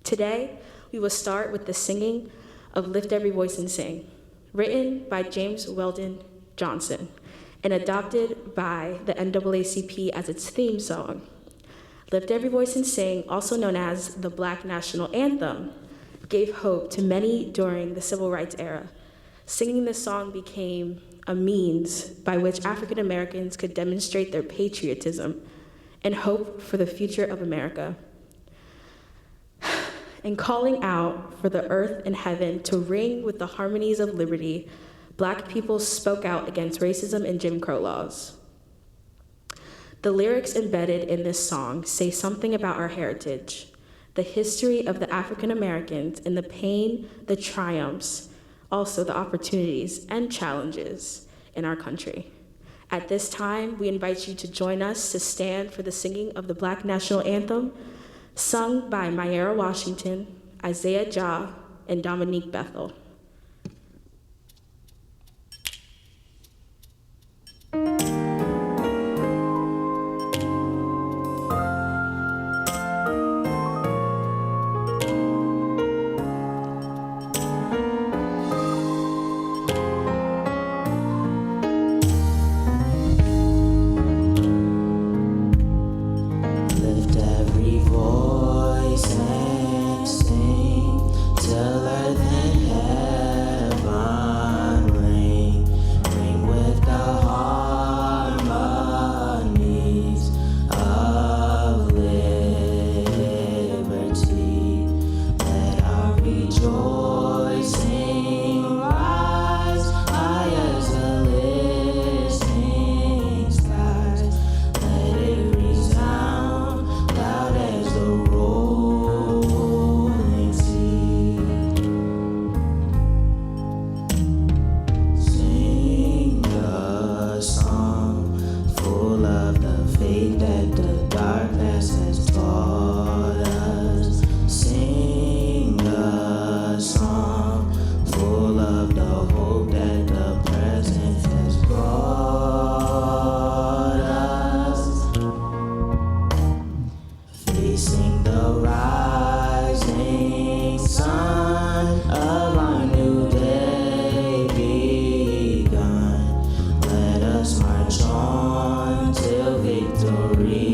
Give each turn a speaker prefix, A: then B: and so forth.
A: Today, we will start with the singing of Lift Every Voice and Sing, written by James Weldon Johnson and adopted by the NAACP as its theme song. Lift Every Voice and Sing, also known as the Black National Anthem, gave hope to many during the Civil Rights era. Singing this song became a means by which African Americans could demonstrate their patriotism and hope for the future of America. And calling out for the earth and heaven to ring with the harmonies of liberty, Black people spoke out against racism and Jim Crow laws. The lyrics embedded in this song say something about our heritage, the history of the African Americans, and the pain, the triumphs, also the opportunities and challenges in our country. At this time, we invite you to join us to stand for the singing of the Black National Anthem, sung by Mayara Washington, Isaiah Ja, and Dominique Bethel.
B: March on till victory.